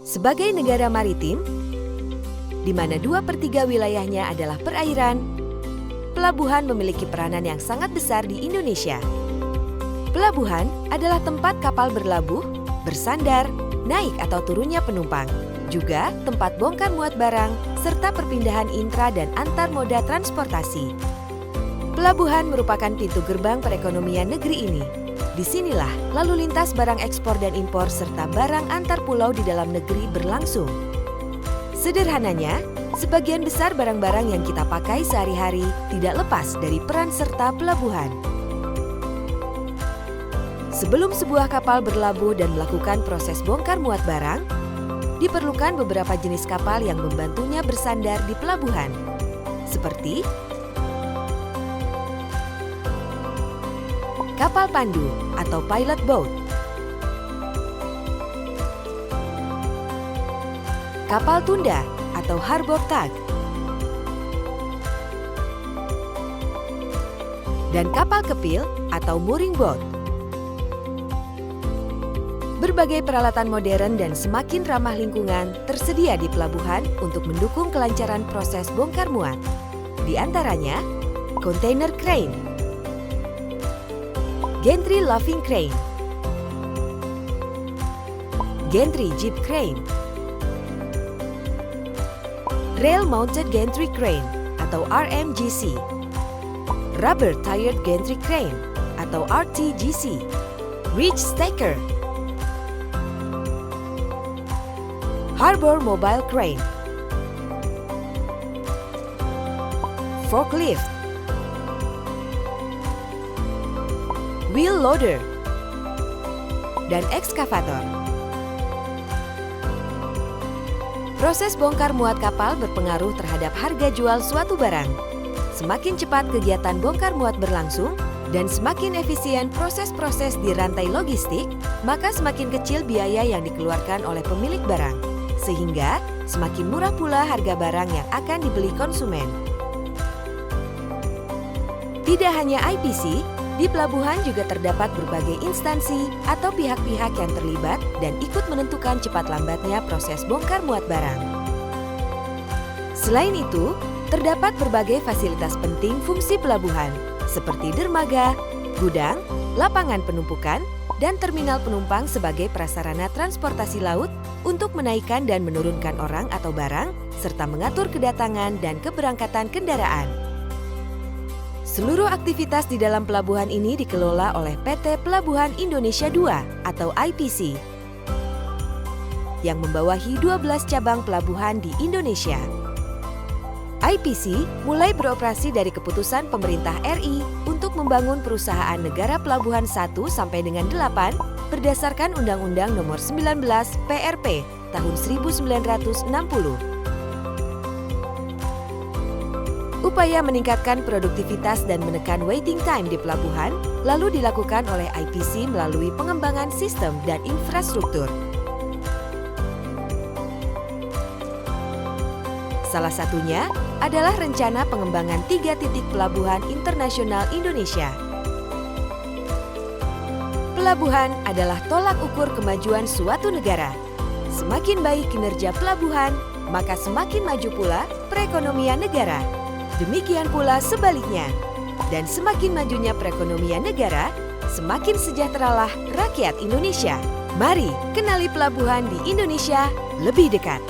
Sebagai negara maritim, di mana 2/3 wilayahnya adalah perairan, pelabuhan memiliki peranan yang sangat besar di Indonesia. Pelabuhan adalah tempat kapal berlabuh, bersandar, naik atau turunnya penumpang, juga tempat bongkar muat barang, serta perpindahan intra dan antar moda transportasi. Pelabuhan merupakan pintu gerbang perekonomian negeri ini. Disinilah lalu lintas barang ekspor dan impor serta barang antar pulau di dalam negeri berlangsung. Sederhananya, sebagian besar barang-barang yang kita pakai sehari-hari tidak lepas dari peran serta pelabuhan. Sebelum sebuah kapal berlabuh dan melakukan proses bongkar muat barang, diperlukan beberapa jenis kapal yang membantunya bersandar di pelabuhan, seperti kapal pandu atau pilot boat, kapal tunda atau harbor tug, dan kapal kepil atau mooring boat. Berbagai peralatan modern dan semakin ramah lingkungan tersedia di pelabuhan untuk mendukung kelancaran proses bongkar muat. Di antaranya, container crane, gantry luffing crane, gantry jib crane, rail mounted gantry crane atau RMGC, rubber tired gantry crane atau RTGC, reach stacker, harbor mobile crane, forklift, wheel loader, dan ekskavator. Proses bongkar muat kapal berpengaruh terhadap harga jual suatu barang. Semakin cepat kegiatan bongkar muat berlangsung dan semakin efisien proses-proses di rantai logistik, maka semakin kecil biaya yang dikeluarkan oleh pemilik barang, sehingga semakin murah pula harga barang yang akan dibeli konsumen. Tidak hanya IPC, di pelabuhan juga terdapat berbagai instansi atau pihak-pihak yang terlibat dan ikut menentukan cepat lambatnya proses bongkar muat barang. Selain itu, terdapat berbagai fasilitas penting fungsi pelabuhan, seperti dermaga, gudang, lapangan penumpukan, dan terminal penumpang sebagai prasarana transportasi laut untuk menaikkan dan menurunkan orang atau barang, serta mengatur kedatangan dan keberangkatan kendaraan. Seluruh aktivitas di dalam pelabuhan ini dikelola oleh PT Pelabuhan Indonesia II atau IPC yang membawahi 12 cabang pelabuhan di Indonesia. IPC mulai beroperasi dari keputusan pemerintah RI untuk membangun perusahaan negara pelabuhan 1 sampai dengan 8 berdasarkan Undang-Undang Nomor 19 PRP tahun 1960. Upaya meningkatkan produktivitas dan menekan waiting time di pelabuhan lalu dilakukan oleh IPC melalui pengembangan sistem dan infrastruktur. Salah satunya adalah rencana pengembangan 3 titik pelabuhan internasional Indonesia. Pelabuhan adalah tolak ukur kemajuan suatu negara. Semakin baik kinerja pelabuhan, maka semakin maju pula perekonomian negara. Demikian pula sebaliknya. Dan semakin majunya perekonomian negara, semakin sejahteralah rakyat Indonesia. Mari kenali pelabuhan di Indonesia lebih dekat.